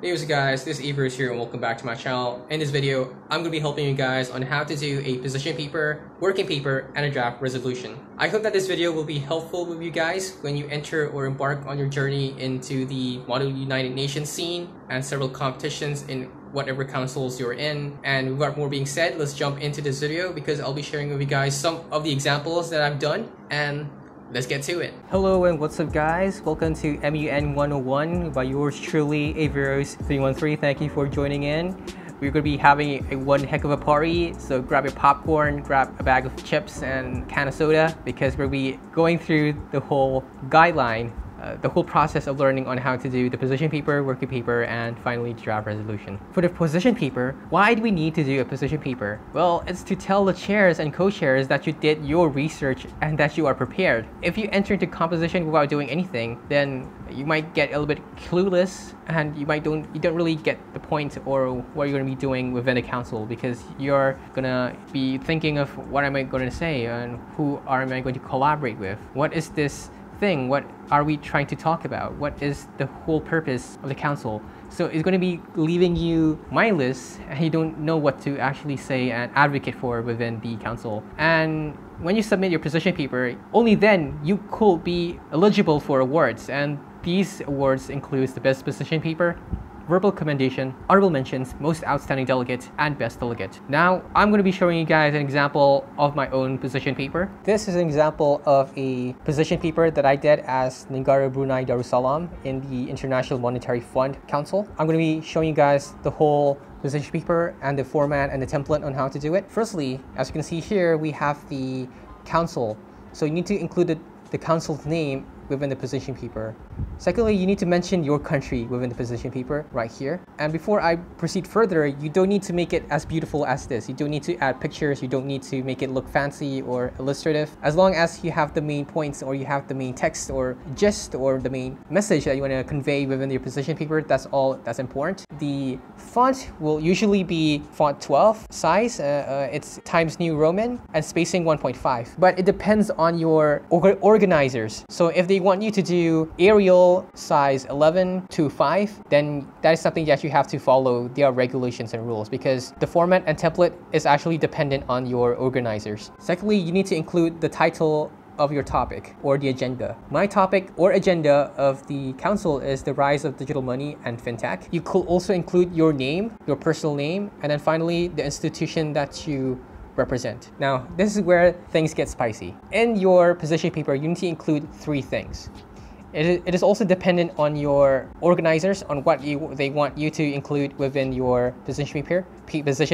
Hey what's up guys, this is Averroes here and welcome back to my channel. In this video, I'm going to be helping you guys on how to do a position paper, working paper, and a draft resolution. I hope that this video will be helpful with you guys when you enter or embark on your journey into the Model United Nations scene and several competitions in whatever councils you're in. And without more being said, let's jump into this video because I'll be sharing with you guys some of the examples that I've done and let's get to it. Hello and what's up guys? Welcome to MUN 101 by yours truly, Averroes 313. Thank you for joining in. We're going to be having one heck of a party, so grab your popcorn, grab a bag of chips and a can of soda because we'll be going through the whole guideline, the whole process of learning on how to do the position paper, working paper, and finally the draft resolution. For the position paper, why do we need to do a position paper? Well, it's to tell the chairs and co-chairs that you did your research and that you are prepared. If you enter into composition without doing anything, then you might get a little bit clueless and you don't really get the point or what you're going to be doing within the council because you're going to be thinking of what am I going to say and who am I going to collaborate with? What is this thing? What are we trying to talk about? What is the whole purpose of the council? So it's going to be leaving you mindless and you don't know what to actually say and advocate for within the council. And when you submit your position paper, only then you could be eligible for awards, and these awards includes the best position paper, verbal commendation, honorable mentions, most outstanding delegate, and best delegate. Now, I'm going to be showing you guys an example of my own position paper. This is an example of a position paper that I did as Negara Brunei Darussalam in the International Monetary Fund Council. I'm going to be showing you guys the whole position paper and the format and the template on how to do it. Firstly, as you can see here, we have the council. So you need to include the council's name within the position paper. Secondly, you need to mention your country within the position paper right here. And before I proceed further, you don't need to make it as beautiful as this. You don't need to add pictures. You don't need to make it look fancy or illustrative. As long as you have the main points or you have the main text or gist or the main message that you want to convey within your position paper, that's all that's important. The font will usually be font 12 size. It's Times New Roman and spacing 1.5. But it depends on your organizers. So if they want you to do Arial size 11 to 5, then that is something that you have to follow their regulations and rules because the format and template is actually dependent on your organizers. Secondly, you need to include the title of your topic or the agenda. My topic or agenda of the council is the rise of digital money and fintech. You could also include your name, your personal name, and then finally the institution that you represent. Now, this is where things get spicy. In your position paper, you need to include 3 things. It is also dependent on your organizers on what they want you to include within your position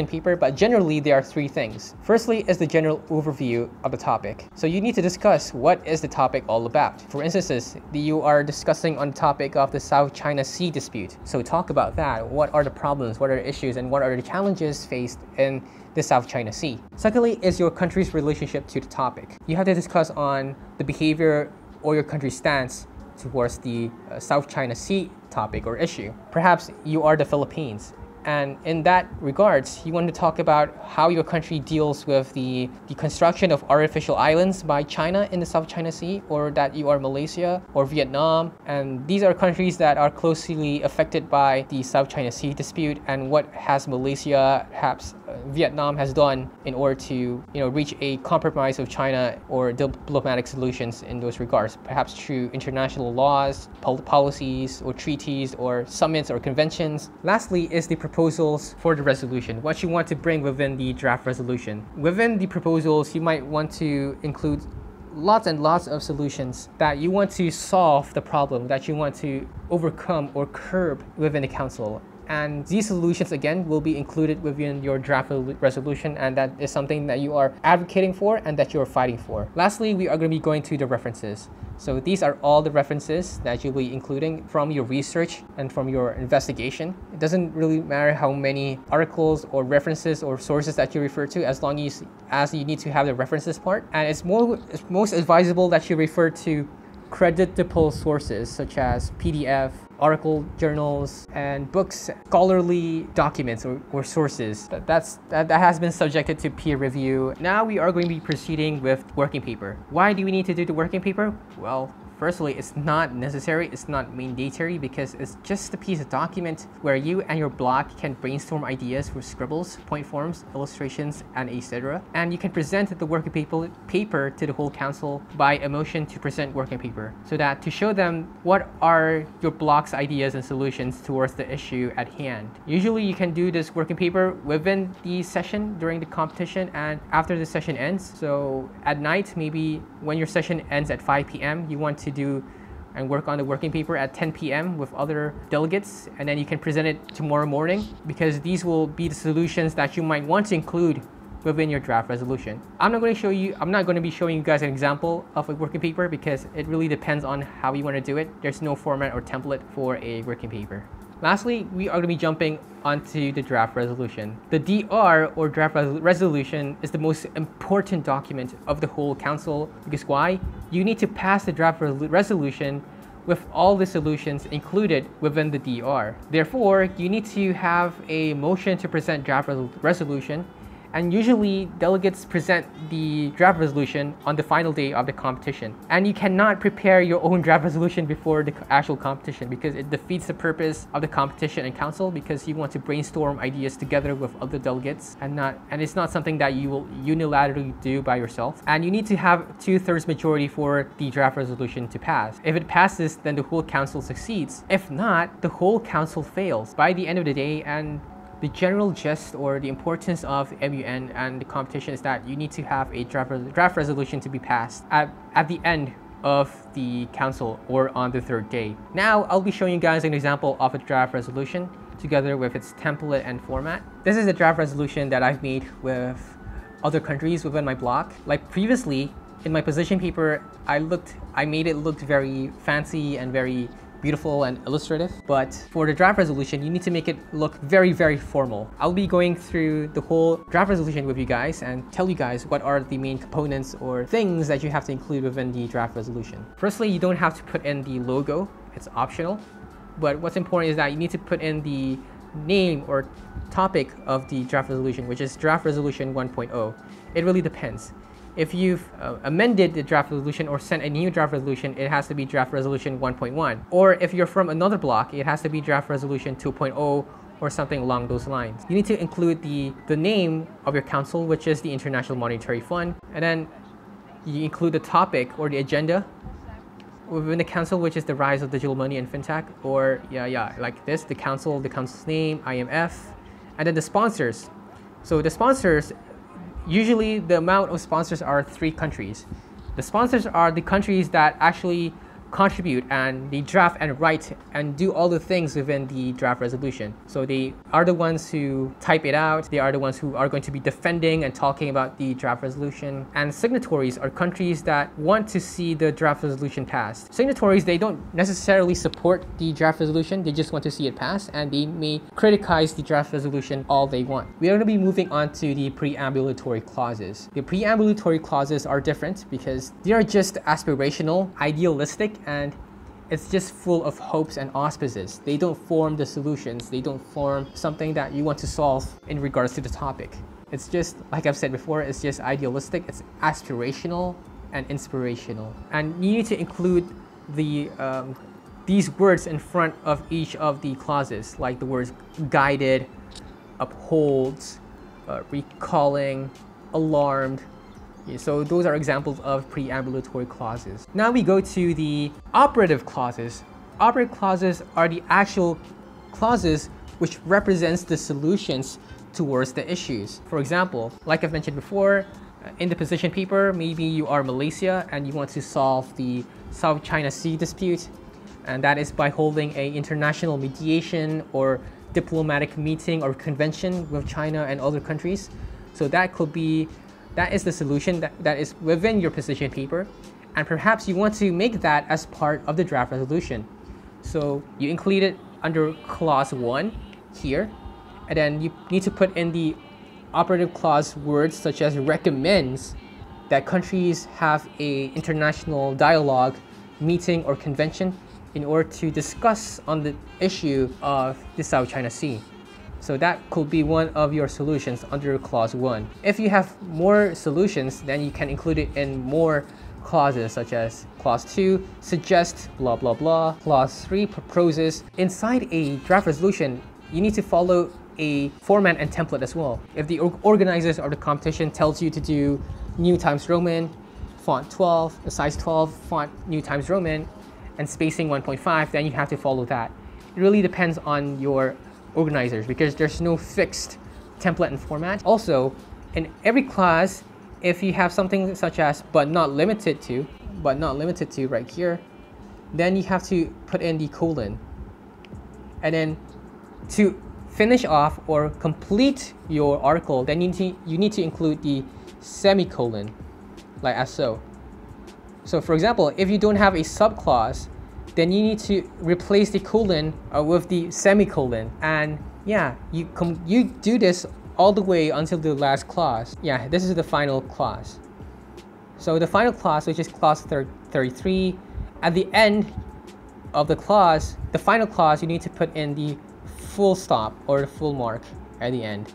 paper, but generally there are 3 things. Firstly is the general overview of the topic. So you need to discuss what is the topic all about. For instance, you are discussing on the topic of the South China Sea dispute. So talk about that. What are the problems, what are the issues, and what are the challenges faced in the South China Sea? Secondly is your country's relationship to the topic. You have to discuss on the behavior or your country's stance towards the South China Sea topic or issue. Perhaps you are the Philippines, and in that regards, you want to talk about how your country deals with the construction of artificial islands by China in the South China Sea, or that you are Malaysia or Vietnam, and these are countries that are closely affected by the South China Sea dispute, and what has Malaysia, perhaps Vietnam has done in order to reach a compromise with China or diplomatic solutions in those regards, perhaps through international laws, policies, or treaties, or summits or conventions. Lastly is the proposals for the resolution, what you want to bring within the draft resolution. Within the proposals, you might want to include lots and lots of solutions that you want to solve the problem, that you want to overcome or curb within the council. And these solutions, again, will be included within your draft resolution, and that is something that you are advocating for and that you are fighting for. Lastly, we are going to be going to the references. So these are all the references that you'll be including from your research and from your investigation. It doesn't really matter how many articles or references or sources that you refer to, as long as you need to have the references part. And it's most advisable that you refer to creditable sources such as PDF, article journals, and books, scholarly documents or sources. That has been subjected to peer review. Now we are going to be proceeding with working paper. Why do we need to do the working paper? Well, Firstly, it's not necessary, it's not mandatory, because it's just a piece of document where you and your block can brainstorm ideas with scribbles, point forms, illustrations, and etc. And you can present the working paper to the whole council by a motion to present working paper, so that to show them what are your block's ideas and solutions towards the issue at hand. Usually you can do this working paper within the session during the competition and after the session ends. So at night, maybe when your session ends at 5 p.m, you want to do and work on the working paper at 10 p.m. with other delegates, and then you can present it tomorrow morning, because these will be the solutions that you might want to include within your draft resolution. I'm not going to be showing you guys an example of a working paper, because it really depends on how you want to do it. There's no format or template for a working paper. Lastly, we are going to be jumping onto the draft resolution. The DR, or draft resolution, is the most important document of the whole council, because why? You need to pass the draft resolution with all the solutions included within the DR. Therefore, you need to have a motion to present draft resolution, and usually delegates present the draft resolution on the final day of the competition. And you cannot prepare your own draft resolution before the actual competition, because it defeats the purpose of the competition and council, because you want to brainstorm ideas together with other delegates, and it's not something that you will unilaterally do by yourself. And you need to have 2/3 majority for the draft resolution to pass. If it passes, then the whole council succeeds. If not, the whole council fails by the end of the day. And the general gist or the importance of MUN and the competition is that you need to have a draft resolution to be passed at the end of the council or on the 3rd day. Now, I'll be showing you guys an example of a draft resolution together with its template and format. This is a draft resolution that I've made with other countries within my block. Like previously, in my position paper, I made it look very fancy and very beautiful and illustrative, but for the draft resolution, you need to make it look very, very formal. I'll be going through the whole draft resolution with you guys and tell you guys what are the main components or things that you have to include within the draft resolution. Firstly, you don't have to put in the logo, it's optional, but what's important is that you need to put in the name or topic of the draft resolution, which is draft resolution 1.0. It really depends. If you've amended the draft resolution or sent a new draft resolution, it has to be draft resolution 1.1. Or if you're from another block, it has to be draft resolution 2.0 or something along those lines. You need to include the name of your council, which is the International Monetary Fund, and then you include the topic or the agenda within the council, which is the rise of digital money and fintech, or like this, the council's name, IMF, and then the sponsors. So the sponsors, usually the amount of sponsors are 3 countries. The sponsors are the countries that actually contribute and they draft and write and do all the things within the draft resolution. So they are the ones who type it out. They are the ones who are going to be defending and talking about the draft resolution. And signatories are countries that want to see the draft resolution passed. Signatories, they don't necessarily support the draft resolution. They just want to see it passed, and they may criticize the draft resolution all they want. We are going to be moving on to the preambulatory clauses. The preambulatory clauses are different because they are just aspirational, idealistic, and it's just full of hopes and auspices. They don't form the solutions. They don't form something that you want to solve in regards to the topic. It's just, like I've said before, it's just idealistic, it's aspirational and inspirational. And you need to include these words in front of each of the clauses, like the words guided, upholds, recalling, alarmed. So those are examples of preambulatory clauses. Now we go to the operative clauses. Operative clauses are the actual clauses which represents the solutions towards the issues. For example, like I've mentioned before, in the position paper, maybe you are Malaysia and you want to solve the South China Sea dispute, and that is by holding an international mediation or diplomatic meeting or convention with China and other countries. So that is the solution that is within your position paper, and perhaps you want to make that as part of the draft resolution. So you include it under clause 1 here, and then you need to put in the operative clause words such as recommends that countries have a international dialogue, meeting or convention in order to discuss on the issue of the South China Sea. So that could be one of your solutions under clause 1. If you have more solutions, then you can include it in more clauses such as clause 2, suggest, blah, blah, blah. Clause 3, proposes. Inside a draft resolution, you need to follow a format and template as well. If the organizers of the competition tells you to do New Times Roman, font 12, size 12, font New Times Roman, and spacing 1.5, then you have to follow that. It really depends on your organizers because there's no fixed template and format. Also, in every class, if you have something such as but not limited to right here, then you have to put in the colon. And then to finish off or complete your article, then you need to include the semicolon, like as so. So for example, if you don't have a subclause, then you need to replace the colon with the semicolon. And yeah, you do this all the way until the last clause. Yeah, this is the final clause. So the final clause, which is clause 33, at the end of the clause, the final clause, you need to put in the full stop or the full mark at the end.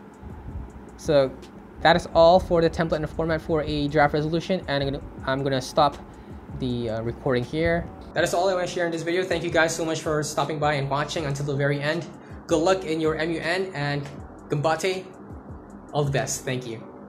So that is all for the template and the format for a draft resolution, and I'm gonna stop the recording here. That is all I want to share in this video. Thank you guys so much for stopping by and watching until the very end. Good luck in your MUN and Gambate. All the best. Thank you.